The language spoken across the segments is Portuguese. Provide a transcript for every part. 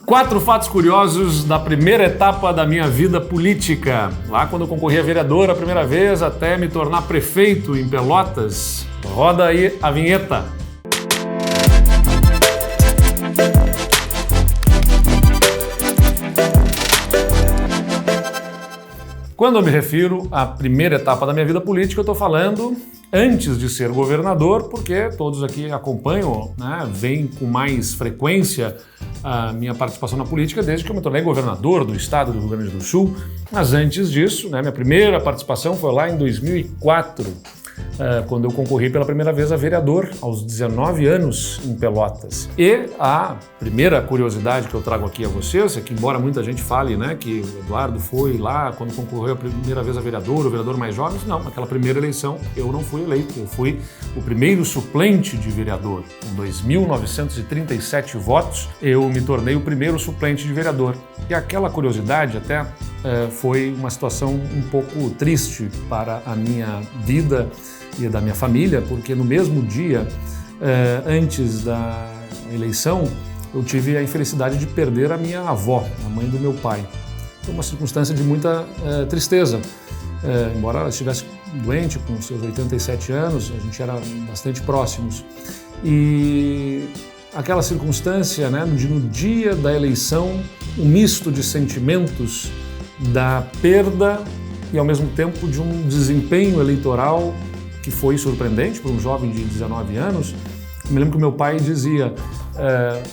4 fatos curiosos da primeira etapa da minha vida política. Lá quando eu concorri a vereador a primeira vez, até me tornar prefeito em Pelotas. Roda aí a vinheta. Quando eu me refiro à primeira etapa da minha vida política, eu estou falando antes de ser governador, porque todos aqui acompanham, né, veem com mais frequência a minha participação na política desde que eu me tornei governador do estado do Rio Grande do Sul. Mas antes disso, né, minha primeira participação foi lá em 2004, quando eu concorri pela primeira vez a vereador, aos 19 anos, em Pelotas. E a primeira curiosidade que eu trago aqui a vocês é que, embora muita gente fale, né, que o Eduardo foi lá quando concorreu a primeira vez a vereador, o vereador mais jovem, não, naquela primeira eleição eu não fui eleito, eu fui o primeiro suplente de vereador. Com 2.937 votos, eu me tornei o primeiro suplente de vereador. E aquela curiosidade até foi uma situação um pouco triste para a minha vida e da minha família, porque no mesmo dia, antes da eleição, eu tive a infelicidade de perder a minha avó, a mãe do meu pai. Foi uma circunstância de muita tristeza. Embora ela estivesse doente, com seus 87 anos, a gente era bastante próximos. E aquela circunstância, né, no dia da eleição, um misto de sentimentos da perda e, ao mesmo tempo, de um desempenho eleitoral que foi surpreendente para um jovem de 19 anos. Eu me lembro que meu pai dizia,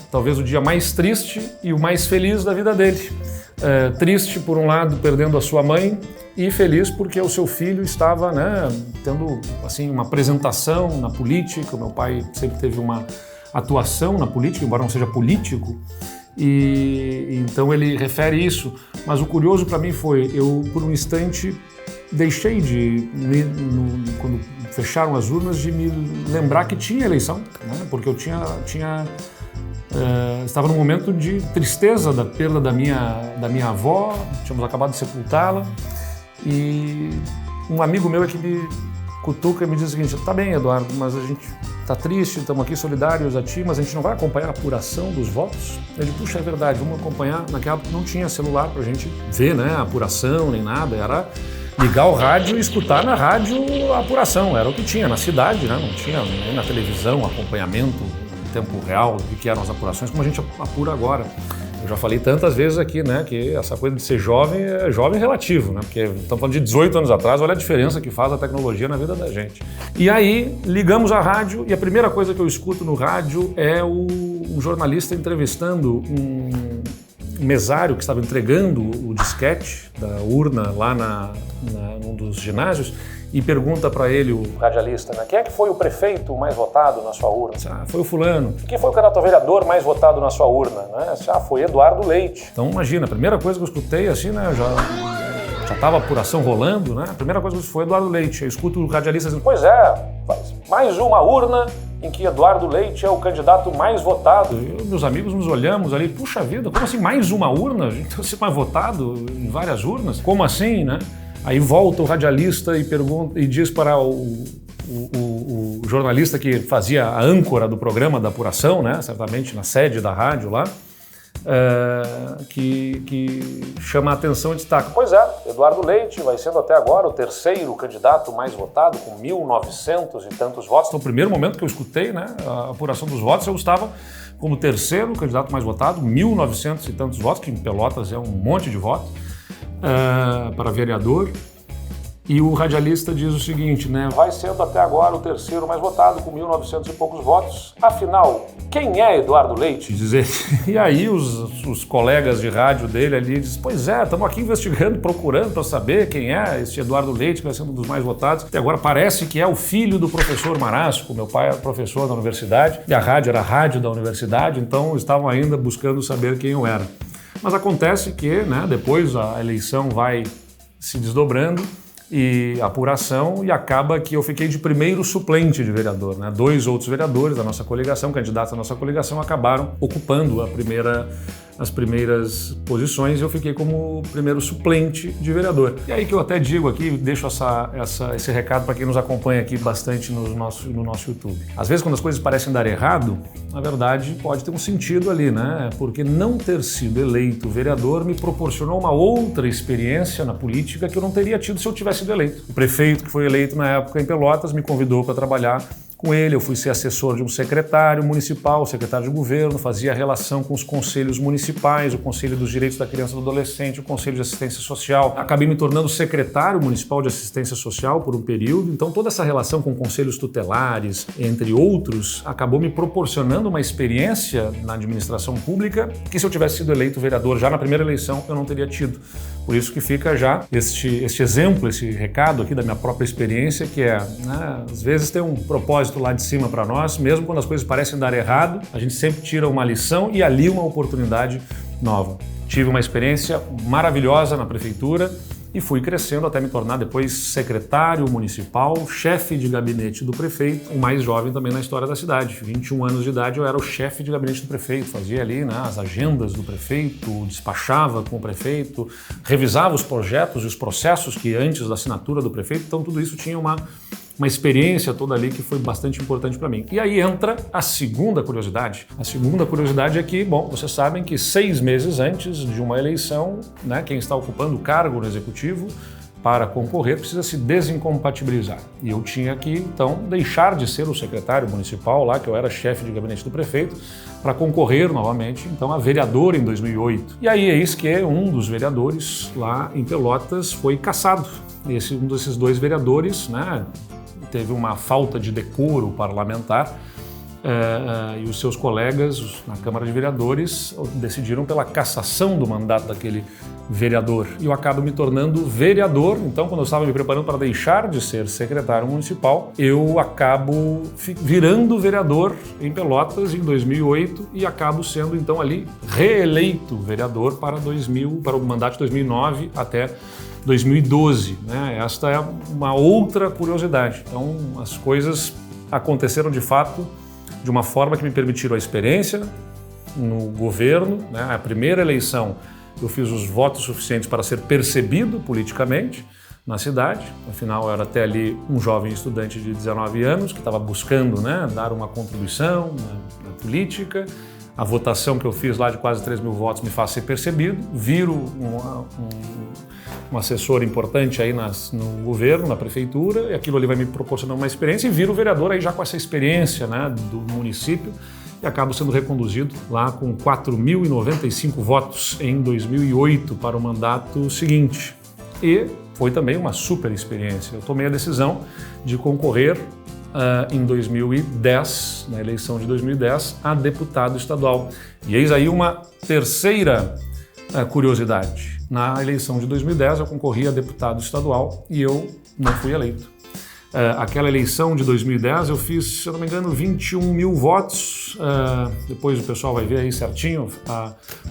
talvez o dia mais triste e o mais feliz da vida dele. Triste, por um lado, perdendo a sua mãe, e feliz porque o seu filho estava, né, tendo assim, uma apresentação na política. O meu pai sempre teve uma atuação na política, embora não seja político, e então ele refere isso. Mas o curioso para mim foi, eu por um instante deixei de, quando fecharam as urnas, de me lembrar que tinha eleição, né? Porque eu estava num momento de tristeza da perda da minha avó, tínhamos acabado de sepultá-la, e um amigo meu é que me cutuca e me diz o seguinte: tá bem, Eduardo, mas a gente tá triste, estamos aqui solidários a ti, mas a gente não vai acompanhar a apuração dos votos? Eu digo, puxa, é verdade, vamos acompanhar. Naquela época não tinha celular pra gente ver, né, a apuração nem nada, era ligar o rádio e escutar na rádio a apuração, era o que tinha na cidade, né? Não tinha nem na televisão acompanhamento em tempo real do que eram as apurações, como a gente apura agora. Eu já falei tantas vezes aqui, né, que essa coisa de ser jovem é jovem relativo, né, porque estamos falando de 18 anos atrás, olha a diferença que faz a tecnologia na vida da gente. E aí, ligamos a rádio e a primeira coisa que eu escuto no rádio é um jornalista entrevistando um mesário que estava entregando o disquete da urna lá num dos ginásios, e pergunta para ele, o radialista, né, quem é que foi o prefeito mais votado na sua urna? Foi o fulano. Quem foi o candidato a vereador mais votado na sua urna? Né? Foi Eduardo Leite. Então imagina, a primeira coisa que eu escutei, assim, né, já estava a apuração rolando, né, a primeira coisa que foi Eduardo Leite. Eu escuto o radialista dizendo, pois é, mais uma urna em que Eduardo Leite é o candidato mais votado. Eu e meus amigos nos olhamos ali, puxa vida, como assim mais uma urna? Então você mais votado em várias urnas? Como assim, né? Aí volta o radialista e pergunta e diz para o jornalista que fazia a âncora do programa da apuração, né, certamente na sede da rádio lá, que chama a atenção e destaca. Pois é, Eduardo Leite vai sendo até agora o terceiro candidato mais votado, com 1.900 e tantos votos. No primeiro momento que eu escutei, né, a apuração dos votos, eu estava como terceiro candidato mais votado, 1.900 e tantos votos, que em Pelotas é um monte de votos, para vereador. E o radialista diz o seguinte, né? Vai sendo até agora o terceiro mais votado, com 1.900 e poucos votos. Afinal, quem é Eduardo Leite? Dizer. E aí os colegas de rádio dele ali dizem, pois é, estamos aqui investigando, procurando para saber quem é esse Eduardo Leite, que vai sendo um dos mais votados. E agora parece que é o filho do professor Marasco. Meu pai era professor da universidade, e a rádio era a rádio da universidade, então estavam ainda buscando saber quem eu era. Mas acontece que, né, depois a eleição vai se desdobrando, e apuração, e acaba que eu fiquei de primeiro suplente de vereador, né? 2 outros vereadores da nossa coligação, candidatos da nossa coligação, acabaram ocupando a primeira as primeiras posições, eu fiquei como primeiro suplente de vereador. E aí que eu até digo aqui, deixo esse recado para quem nos acompanha aqui bastante no nosso YouTube. Às vezes, quando as coisas parecem dar errado, na verdade, pode ter um sentido ali, né? Porque não ter sido eleito vereador me proporcionou uma outra experiência na política que eu não teria tido se eu tivesse sido eleito. O prefeito que foi eleito na época em Pelotas me convidou para trabalhar com ele, eu fui ser assessor de um secretário municipal, secretário de governo, fazia relação com os conselhos municipais, o Conselho dos Direitos da Criança e do Adolescente, o Conselho de Assistência Social. Acabei me tornando secretário municipal de assistência social por um período, então toda essa relação com conselhos tutelares, entre outros, acabou me proporcionando uma experiência na administração pública que se eu tivesse sido eleito vereador já na primeira eleição, eu não teria tido. Por isso que fica já este exemplo, esse recado aqui da minha própria experiência, que é, né, às vezes tem um propósito lá de cima para nós, mesmo quando as coisas parecem dar errado, a gente sempre tira uma lição e ali uma oportunidade nova. Tive uma experiência maravilhosa na prefeitura e fui crescendo até me tornar depois secretário municipal, chefe de gabinete do prefeito, o mais jovem também na história da cidade. 21 anos de idade eu era o chefe de gabinete do prefeito, fazia ali, né, as agendas do prefeito, despachava com o prefeito, revisava os projetos e os processos que antes da assinatura do prefeito, então tudo isso tinha uma experiência toda ali que foi bastante importante para mim. E aí entra a segunda curiosidade. A segunda curiosidade é que, bom, vocês sabem que 6 meses antes de uma eleição, né, quem está ocupando o cargo no executivo para concorrer precisa se desincompatibilizar. E eu tinha que, então, deixar de ser o secretário municipal lá, que eu era chefe de gabinete do prefeito, para concorrer novamente, então, a vereador em 2008. E aí eis que um dos vereadores lá em Pelotas foi cassado. Um desses 2 vereadores, né, teve uma falta de decoro parlamentar e os seus colegas na Câmara de Vereadores decidiram pela cassação do mandato daquele vereador. E eu acabo me tornando vereador, então quando eu estava me preparando para deixar de ser secretário municipal, eu acabo virando vereador em Pelotas em 2008 e acabo sendo então ali reeleito vereador para o mandato de 2009 até 2012, né? Esta é uma outra curiosidade. Então, as coisas aconteceram de fato de uma forma que me permitiram a experiência no governo, né? A primeira eleição eu fiz os votos suficientes para ser percebido politicamente na cidade, afinal eu era até ali um jovem estudante de 19 anos que estava buscando, né, dar uma contribuição na política. A votação que eu fiz lá de quase 3 mil votos me faz ser percebido, viro um assessor importante aí no governo, na prefeitura, e aquilo ali vai me proporcionar uma experiência e viro vereador aí já com essa experiência, né, do município e acabo sendo reconduzido lá com 4.095 votos em 2008 para o mandato seguinte. E foi também uma super experiência. Eu tomei a decisão de concorrer em 2010, na eleição de 2010, a deputado estadual. E eis aí uma terceira curiosidade. Na eleição de 2010 eu concorri a deputado estadual e eu não fui eleito. Aquela eleição de 2010 eu fiz, se eu não me engano, 21 mil votos. Depois o pessoal vai ver aí certinho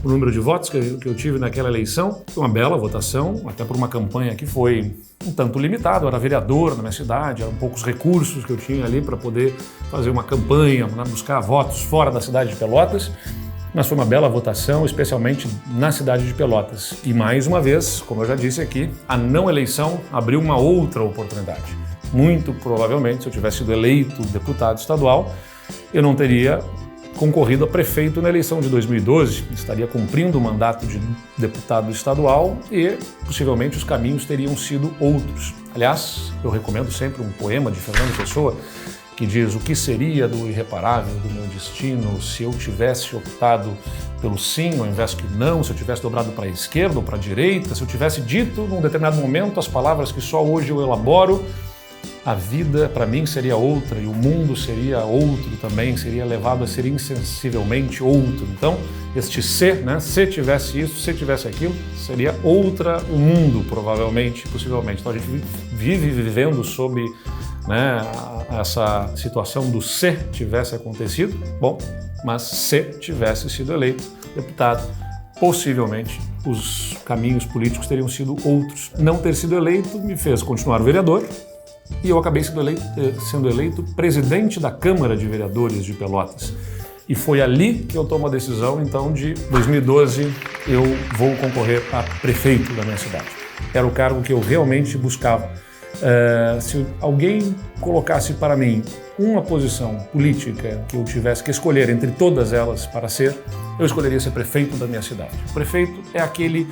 o número de votos que eu tive naquela eleição. Foi uma bela votação, até por uma campanha que foi um tanto limitado. Eu era vereador na minha cidade, eram poucos recursos que eu tinha ali para poder fazer uma campanha, buscar votos fora da cidade de Pelotas. Mas foi uma bela votação, especialmente na cidade de Pelotas. E mais uma vez, como eu já disse aqui, a não eleição abriu uma outra oportunidade. Muito provavelmente, se eu tivesse sido eleito deputado estadual, eu não teria concorrido a prefeito na eleição de 2012, estaria cumprindo o mandato de deputado estadual e possivelmente os caminhos teriam sido outros. Aliás, eu recomendo sempre um poema de Fernando Pessoa que diz: o que seria do irreparável do meu destino se eu tivesse optado pelo sim ao invés que não, se eu tivesse dobrado para a esquerda ou para a direita, se eu tivesse dito num determinado momento as palavras que só hoje eu elaboro, a vida para mim seria outra e o mundo seria outro também, seria levado a ser insensivelmente outro. Então, este se, né, se tivesse isso, se tivesse aquilo, seria outra o mundo, provavelmente, possivelmente. Então a gente vive vivendo sob, né, essa situação do se tivesse acontecido, bom, mas se tivesse sido eleito deputado, possivelmente os caminhos políticos teriam sido outros. Não ter sido eleito me fez continuar vereador, e eu acabei sendo eleito presidente da Câmara de Vereadores de Pelotas. E foi ali que eu tomo a decisão, então, de 2012 eu vou concorrer a prefeito da minha cidade. Era o cargo que eu realmente buscava. Se alguém colocasse para mim uma posição política que eu tivesse que escolher entre todas elas para ser, eu escolheria ser prefeito da minha cidade. O prefeito é aquele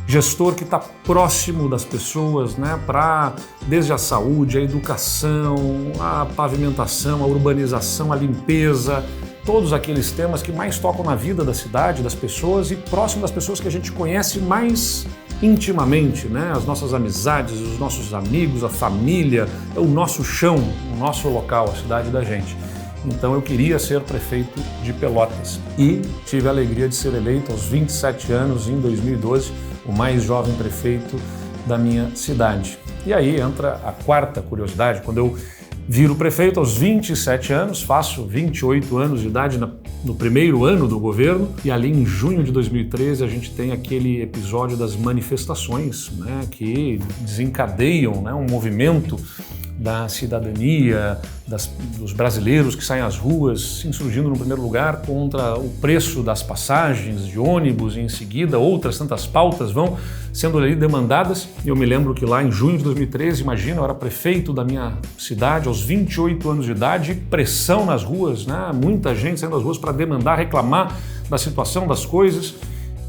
gestor que está próximo das pessoas, né, para desde a saúde, a educação, a pavimentação, a urbanização, a limpeza, todos aqueles temas que mais tocam na vida da cidade, das pessoas e próximo das pessoas que a gente conhece mais intimamente, né? As nossas amizades, os nossos amigos, a família, é o nosso chão, o nosso local, a cidade da gente. Então eu queria ser prefeito de Pelotas e tive a alegria de ser eleito aos 27 anos, em 2012, o mais jovem prefeito da minha cidade. E aí entra a quarta curiosidade, quando eu viro prefeito aos 27 anos, faço 28 anos de idade no primeiro ano do governo, e ali em junho de 2013 a gente tem aquele episódio das manifestações, né, que desencadeiam, né, um movimento da cidadania, dos brasileiros que saem às ruas, se insurgindo no primeiro lugar contra o preço das passagens de ônibus, e em seguida outras tantas pautas vão sendo ali demandadas. E eu me lembro que lá em junho de 2013, imagina, eu era prefeito da minha cidade aos 28 anos de idade, pressão nas ruas, né? Muita gente saindo às ruas para demandar, reclamar da situação das coisas.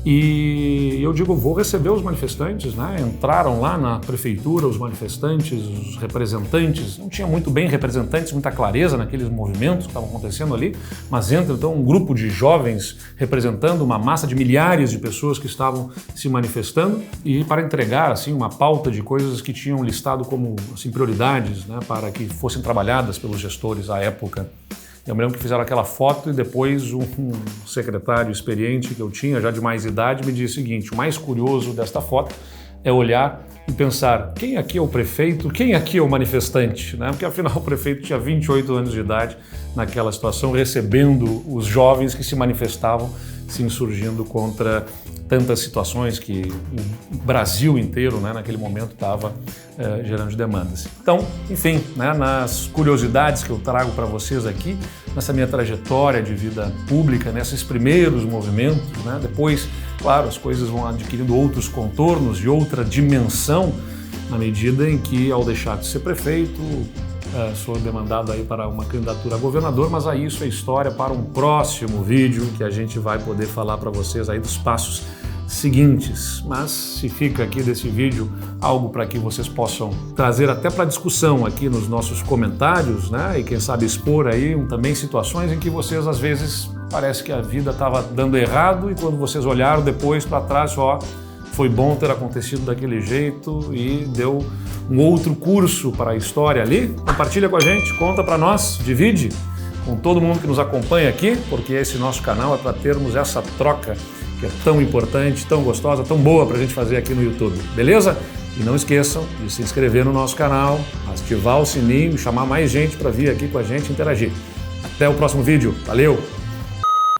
E eu digo, vou receber os manifestantes, né? Entraram lá na prefeitura os manifestantes, os representantes, não tinha muito bem representantes, muita clareza naqueles movimentos que estavam acontecendo ali, mas entra então um grupo de jovens representando uma massa de milhares de pessoas que estavam se manifestando e para entregar assim uma pauta de coisas que tinham listado como assim, prioridades, né? Para que fossem trabalhadas pelos gestores à época. Eu me lembro que fizeram aquela foto e depois um secretário experiente que eu tinha, já de mais idade, me disse o seguinte: o mais curioso desta foto é olhar e pensar, quem aqui é o prefeito, quem aqui é o manifestante? Né? Porque afinal o prefeito tinha 28 anos de idade naquela situação, recebendo os jovens que se manifestavam, se insurgindo contra tantas situações que o Brasil inteiro, né, naquele momento estava gerando de demandas. Então, enfim, né, nas curiosidades que eu trago para vocês aqui, nessa minha trajetória de vida pública, nesses primeiros movimentos, né, depois, claro, as coisas vão adquirindo outros contornos e outra dimensão na medida em que, ao deixar de ser prefeito, sou demandado aí para uma candidatura a governador, mas aí isso é história para um próximo vídeo que a gente vai poder falar para vocês aí dos passos seguintes. Mas se fica aqui desse vídeo algo para que vocês possam trazer até para discussão aqui nos nossos comentários, né? E quem sabe expor aí também situações em que vocês às vezes parece que a vida estava dando errado e quando vocês olharam depois para trás, ó, foi bom ter acontecido daquele jeito e deu um outro curso para a história ali. Compartilha com a gente, conta para nós, divide com todo mundo que nos acompanha aqui, porque esse nosso canal é para termos essa troca que é tão importante, tão gostosa, tão boa para a gente fazer aqui no YouTube, beleza? E não esqueçam de se inscrever no nosso canal, ativar o sininho e chamar mais gente para vir aqui com a gente interagir. Até o próximo vídeo, valeu!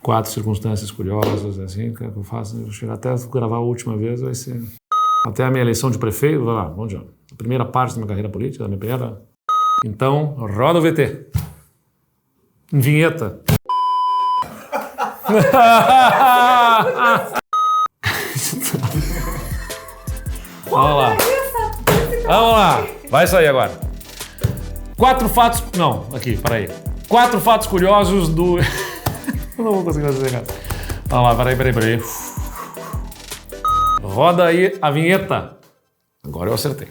4 circunstâncias curiosas, assim, que eu faço, eu chegar até gravar a última vez, vai ser... Até a minha eleição de prefeito, vai lá, vamos já. A primeira parte da minha carreira política, da minha primeira... Então, roda o VT. Vinheta. Vamos lá. Vamos lá. Vai sair agora. 4 fatos... Não, aqui, peraí. 4 fatos curiosos do... Eu não vou conseguir fazer, cara. Vamos lá, peraí. Roda aí a vinheta. Agora eu acertei.